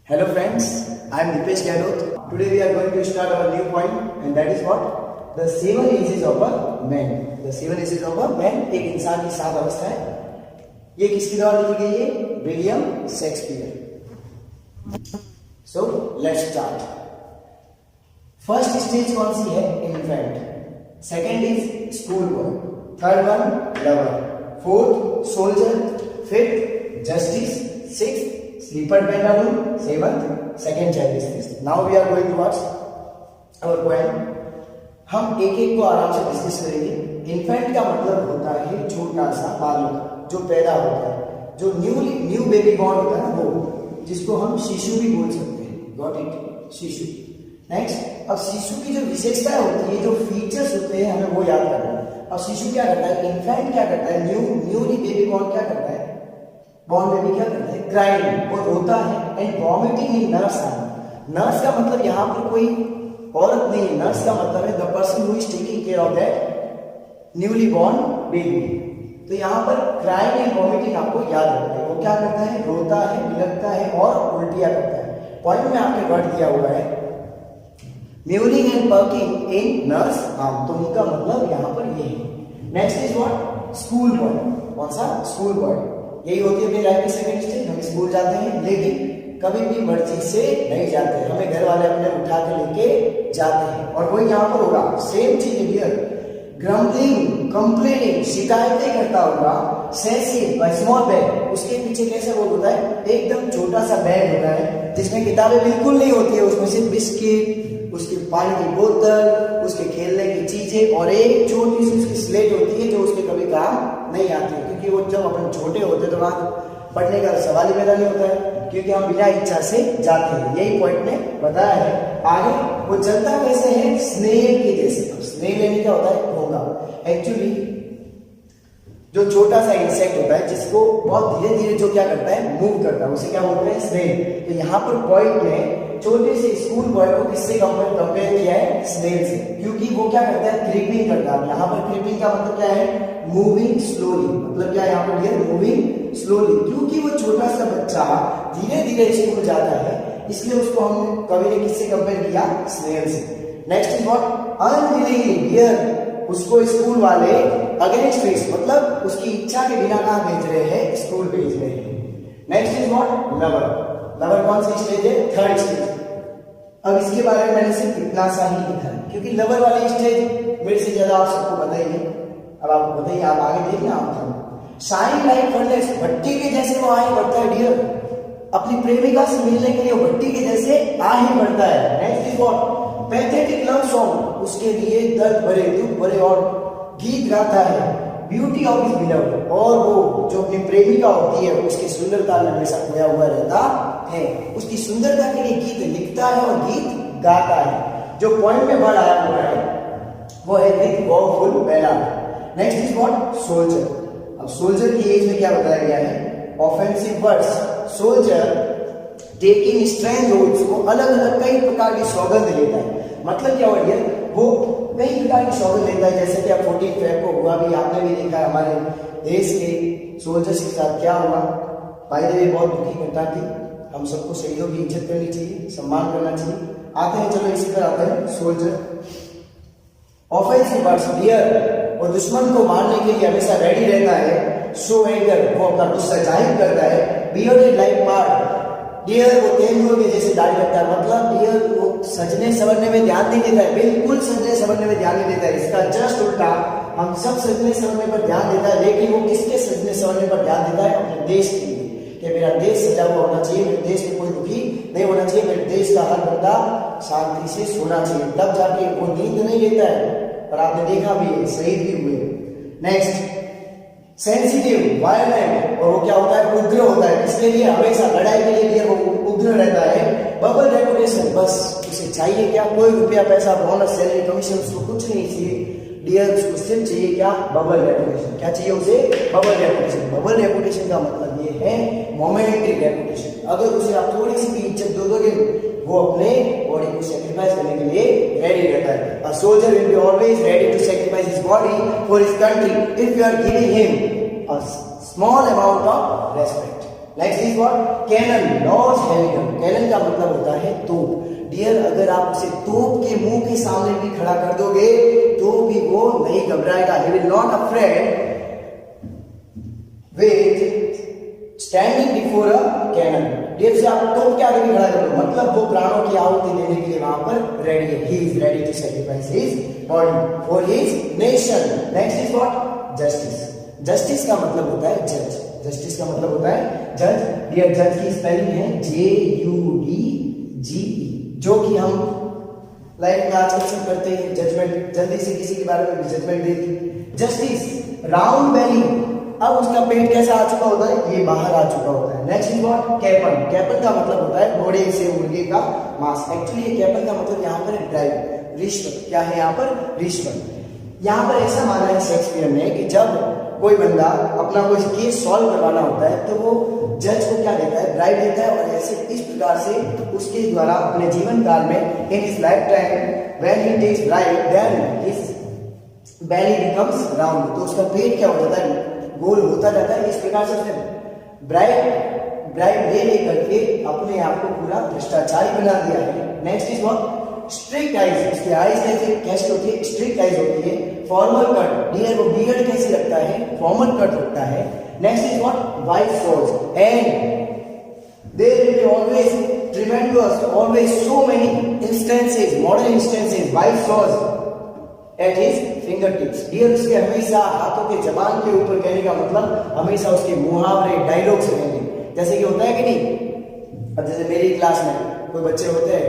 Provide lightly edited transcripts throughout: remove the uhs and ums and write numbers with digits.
Hello friends, I am Dipesh Gahlot. Today we are going to start our new point and that is what? The 7 ages of a man. The 7 ages of a man एक इंसान की 7 अवस्था है. ये किसके द्वारा लिखी गई है? William Shakespeare. So let's start. First stage कौन सी है? Infant. Second is school boy. Third one lover. Fourth soldier. Fifth justice. Sixth sleeper pantaloon. Seventh second child is. Now we are going towards our point. हम एक एक को आराम से discuss करेंगे. Infant का मतलब होता है छोटा सा बालक जो पैदा होता है, जो न्यू बेबी बॉर्न होता है ना, वो जिसको हम शिशु भी बोल सकते हैं. Got it? शिशु. नेक्स्ट, अब शिशु की जो विशेषताएं होती है, जो फीचर्स होते हैं, हमें वो याद करना है. अब शिशु क्या करता है? इन्फेंट क्या करता है? न्यूली बेबी बॉर्न क्या करता है? बॉर्न बेबी क्या करता है? क्राइंग, वो रोता है. And vomiting in nurse. Nurse का मतलब यहाँ पर कोई औरत नहीं है. नर्स का मतलब है the person who is taking care of that newly born baby. तो यहाँ पर क्राइंग एंड वॉमिटिंग आपको याद रखना है. वो क्या करता है? रोता है, बिलखता है और उल्टियां करता है. पॉइंट में आपने वर्ड दिया हुआ है mewling and puking in nurse arm. तो उनका मतलब यहाँ पर ये है. Next is what? School boy. कौन सा? School boy. यही होती है अपनी लाइफ की सेकंड स्टेज. हम स्कूल जाते हैं लेकिन कभी भी मर्जी से नहीं जाते. हमें घर वाले अपने उठा के लेके जाते हैं. और वही यहाँ पर होगा. सेम चीज हियर. ग्रम्बलिंग, कंप्लेनिंग, शिकायतें करता होगा. Sensing, small bag. उसके पीछे कैसे वो होता है? एकदम छोटा सा बैग होता है जिसमें किताबें बिल्कुल नहीं होती है. उसमें सिर्फ बिस्किट, उसकी पानी की बोतल, उसके खेलने की चीजें और एक छोटी सी उसकी स्लेट होती है जो उसके कभी काम नहीं आती है. क्योंकि वो जब अपन छोटे होते तो वहां पढ़ने का सवाल ही पैदा नहीं होता है, क्योंकि हम बिना इच्छा से जाते हैं. यही पॉइंट ने बताया है. आगे वो चलता कैसे है? स्नेल के जैसे. स्नेल यानी क्या होता है? घोंघा. एक्चुअली जो छोटा सा इंसेक्ट होता है जिसको बहुत धीरे धीरे जो क्या करता है? मूव करता है, उसे क्या बोलते हैं? स्नेल. तो यहाँ पर पॉइंट ने छोटे से स्कूल बॉय को किससे कंपेयर किया है? स्नेल से. क्योंकि वो क्या करता है? क्रीपिंग करता है. यहाँ पर क्रीपिंग का मतलब क्या है? Moving slowly. मतलब क्या है यहाँ पर? Moving slowly. क्योंकि वो छोटा सा बच्चा धीरे धीरे स्कूल जाता है, इसलिए उसको हम कवि ने किससे कंपेयर किया? स्नेल से. Next is what? Unwillingly here. उसको स्कूल वाले अगेंस्ट हिज, मतलब उसकी इच्छा के बिना कहाँ भेज रहे हैं? स्कूल भेज रहे हैं. Next is what? Lover. Lover कौन सी स्टेज है? Third stage. अब इसके बारे में मैंने सिर्फ इतना सा ही लिखा है क्योंकि लवर वाली स्टेज मेरे से ज्यादा आप सबको पता ही है. अब आपको बताइए, आप आगे देखना. आप शाइन लाइक फर्नेस, भट्टी के जैसे वो आगे बढ़ता है डियर. अपनी प्रेमिका से मिलने के लिए वो भट्टी के जैसे आगे बढ़ता है. Next is what? Pathetic love song. उसके लिए दर्द भरे, दुख भरे और गीत गाता है. Beauty of his beloved. और वो जो अपनी प्रेमिका होती है उसकी सुंदरता में हमेशा खोया हुआ रहता है. उसकी सुंदरता के लिए गीत लिखता है और गीत गाता है. जो पॉइंट में वर्ड आया हुआ है वो है with woeful ballad. Next is what? Soldier. अब सोल्जर की एज में क्या बताया गया है? Offensive words. Soldier taking strange roles. वो अलग अलग कई प्रकार की सौगंध लेता है. मतलब क्या हो गया? वो कई प्रकार की सौगंध लेता है. जैसे कि आप 14 फेब को हुआ भी आपने भी देखा है हमारे देश के सोल्जर्स के साथ क्या हुआ. बाय द वे बहुत दुखी घटना थी. हम सबको शहीदों की इज्जत करनी चाहिए, सम्मान करना चाहिए. आते हैं, चलो इसी पर आते हैं. Soldier offensive words. डियर, वो दुश्मन को मारने के लिए हमेशा रेडी रहता है. शो एंगर, वो अपना गुस्सा जाहिर करता है. Bearded like part. डियर, वो तेंदुए के जैसे दाढ़ी रखता है. मतलब डियर वो सजने संवरने में ध्यान नहीं देता है. बिल्कुल सजने संवरने में ध्यान नहीं देता है. इसका जस्ट उल्टा. हम सब सजने संवरने पर ध्यान देता है, लेकिन वो किसके सजने संवरने पर ध्यान देता है? अपने देश के लिए, कि मेरा देश सजा हुआ होना चाहिए, मेरे देश में कोई दुखी नहीं होना चाहिए, मेरे देश का हर बंदा शांति से सोना चाहिए. तब जाके वो नींद नहीं लेता है. पर आपने देखा भी है, शहीद भी हुए. Next, sensitive, violent. और वो क्या होता है? उग्र होता है. किसके लिए? हमेशा लड़ाई के लिए वो उग्र रहता है. Bubble reputation. बस उसे चाहिए क्या? कोई रुपया, पैसा, बोनस, सैलरी, कमीशन उसको कुछ नहीं चाहिए. डियर, उसको सिर्फ चाहिए क्या? Bubble reputation. क्या चाहिए उसे? Bubble reputation. बबल रेपुटेशन का मतलब ये है मोमेंटरी रेपुटेशन. अगर उसे आप थोड़ी सी भी इज्जत दो दोगे, वो अपने बॉडी को सेक्रीफाइस करने के लिए रेडी रहता है. A soldier will be always ready to sacrifice his body for his country if you are giving him a small amount of respect. Next is what, cannon, lord heavy gun. Cannon का मतलब होता है तोप। Dear, अगर आप उसे तोप के मुंह के सामने भी खड़ा कर दोगे तो भी वो नहीं घबराएगा। He will not afraid with standing before a cannon. Dear, से आप तोप के आगे भी खड़ा कर दो, मतलब वो प्राणों की आहुति देने के लिए वहां पर रेडी है। He is ready to sacrifice his body for his nation. Next is what, justice. Justice का मतलब होता है जज। जस्टिस का मतलब होता है जज। डियर, जज की स्पेलिंग है JUDGE, जो कि हम लाइफ में आजकल सब करते हैं, जजमेंट, जल्दी से किसी के बारे में जजमेंट दे दी। जस्टिस, राउंड बेली, अब उसका पेट कैसा आ चुका होता है, ये बाहर आ चुका होता है। Next is what, capon. Capon का मतलब होता है घोड़े से मुर्गे का मांस। एक्चुअली ये कैपन का मतलब यहाँ पर ड्राइव, रिश्वत। क्या है यहाँ पर, रिश्वत। यहाँ पर ऐसा माना है शेक्सपियर ने कि जब कोई बंदा अपना कोई केस सॉल्व करवाना होता है तो वो जज को क्या देता है, ब्राइब देता है, और ऐसे इस प्रकार से उसके द्वारा अपने जीवन काल में in his life time when he takes bribe then his belly becomes round. तो उसका पेट क्या हो जाता है, गोल होता जाता है। इस प्रकार से उसने ब्राइब ले करके अपने आप को पूरा भ्रष्टाचारी बना दिया है। Next is what, strict eyes. इसकी आइज कैसी होती है, स्ट्रिक्ट आइज होती है। फॉर्मल कट, डियर, वो बियर्ड कैसे रखता है, फॉर्मल कट रखता है। Next is what, white saws, and there will be always tremendous, always so many instances, modern instances, white saws at his finger tips. Dear, उसके हमेशा हाथों के जबान के ऊपर, कहने का मतलब हमेशा उसके मुहावरे, डायलॉग्स रहेंगे। जैसे कि होता है कि नहीं, अब जैसे मेरी क्लास में कोई बच्चे होते हैं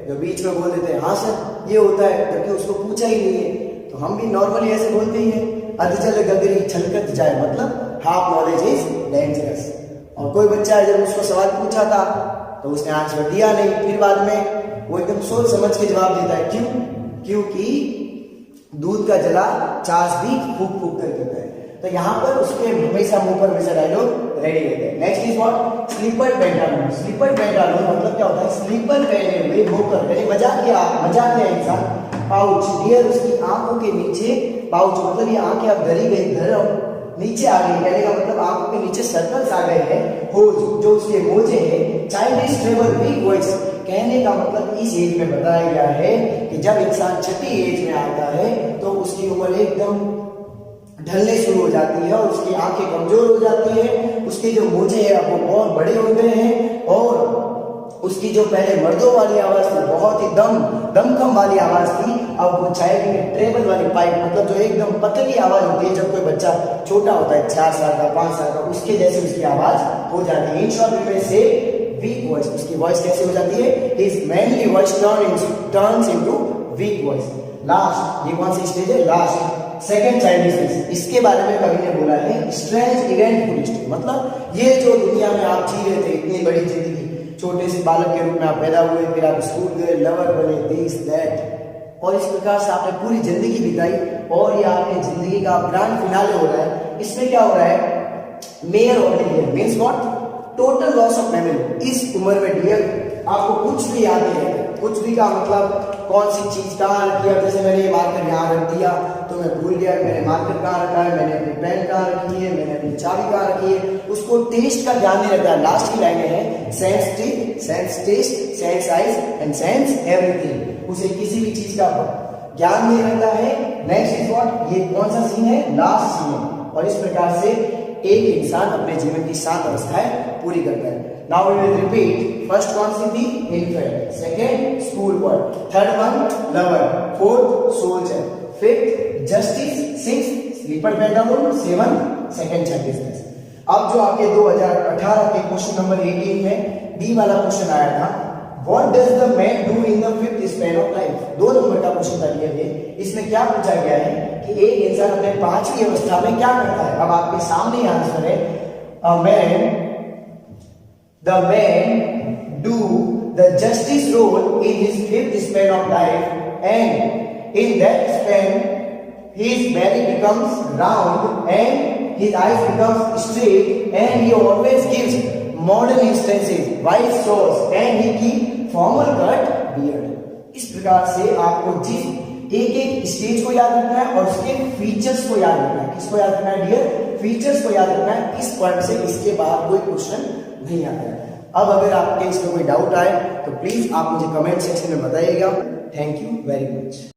जो बीच में बोल देते हैं हाँ सर ये होता है, जबकि उसको पूछा ही नहीं है। तो हम भी नॉर्मली ऐसे बोलते ही हैं, अधजल गगरी छलकत जाए, मतलब हाफ नॉलेज इज डेंजरस। और कोई बच्चा है जब उसको सवाल पूछा था तो उसने आंसर दिया नहीं, फिर बाद में वो एकदम सोच समझ के जवाब देता है। क्यों? क्योंकि दूध का जला चास भी फूक फूक कर देता है। तो यहाँ पर उसके हमेशा मुंह पर हमेशा डायलॉग रेडी रहते हैं। Next is what, slipper pantaloon. Slipper pantaloon मतलब क्या होता है, स्लीपर पहने हुए होकर, यानी मजाक किया इंसान। पाउच, डियर, उसकी आंखों के नीचे पाउच, मतलब ये आंखें अब धरी गई, नीचे आ गई, कहने का मतलब आंखों के नीचे सर्कल्स आ गए हैं। होज, जो उसके मोजे हैं। चाइल्डिश ट्रेबल वीक वॉइस, कहने का मतलब इस एज में बताया गया है कि जब इंसान छठी एज में आता है तो उसकी उम्र एकदम ढलने शुरू हो जाती है और उसकी आंखें कमजोर हो जाती है। उसके जो मोजे हैं वो बहुत बड़े हो गए हैं, और उसकी जो पहले मर्दों वाली आवाज थी, बहुत ही दमखम वाली आवाज थी, अब वो चाइल्ड में ट्रेबल वाली पाइप, मतलब जो एकदम पतली आवाज होती है जब कोई बच्चा छोटा होता है, 4 साल का, 5 साल का, उसके जैसे उसकी आवाज हो जाती है। इन शॉर्ट में से वीक वॉइस, उसकी वॉइस कैसे हो जाती है, his manly voice turns into weak voice. Last, ये कौन सी स्टेज है, लास्ट, सेकेंड चाइल्डिश फेज। इसके बारे में कवि ने बोला है स्ट्रेंज इवेंट हिस्ट्री, मतलब ये जो दुनिया में आप जी रहे थे इतनी बड़ी जिंदगी, छोटे से बालक के रूप में आप पैदा हुए, फिर आप स्कूल गए, लवर बने, दिस दैट, और इस प्रकार से आपने पूरी जिंदगी बिताई, और ये आपने जिंदगी का ग्रैंड फिनाले हो रहा है। इसमें क्या हो रहा है, mayor of the year means what, total loss of memory. इस उम्र में डियर आपको कुछ भी याद नहीं रहता। कुछ भी का मतलब कौन सी चीज कहाँ रखी है, जैसे मैंने ये मार्कर यहाँ रख दिया तो मैं भूल गया मैंने मार्कर कहाँ रखा है, मैंने अपनी पेन कहाँ रखी है, मैंने अपनी चाबी कहाँ रखी है, उसको टेस्ट का ध्यान नहीं रहता है। लास्ट की लाइनें हैं sans taste, sans eyes and sans everything, उसे किसी भी चीज का ज्ञान नहीं रहता है। नेक्स्ट इज व्हाट, ये कौन सा सीन है, लास्ट सीन है, और इस प्रकार से एक इंसान अपने जीवन की 7 अवस्थाएं पूरी करता है। Now we will repeat. First कौन सी थी, infant. Second school boy. Third one lover. Fourth soldier. Fifth justice. Sixth sleeper pantaloon. Seventh second childishness. अब जो आपके 2018 के क्वेश्चन नंबर 18 में डी वाला क्वेश्चन आया था, What does the man do in the fifth span of life? 2 number का question था ये। इसमें क्या पूछा गया है कि एक इंसान अपने 5वीं अवस्था में क्या करता है। अब आपके सामने आंसर है, the man do the justice role in his 5th span of life, and in that span his belly becomes round and his eyes becomes straight, and he always gives modern instances, white sauce, and he keep formal cut beard. इस प्रकार से आपको जिस एक stage को याद रखना है और उसके फीचर्स को याद रखना है। किसको याद रखना है डियर, फीचर्स को याद रखना है। इस पॉइंट से इसके बाद कोई क्वेश्चन नहीं आता है। अब अगर आपके इसमें कोई डाउट आए तो प्लीज आप मुझे कमेंट सेक्शन में बताइएगा। Thank you very much.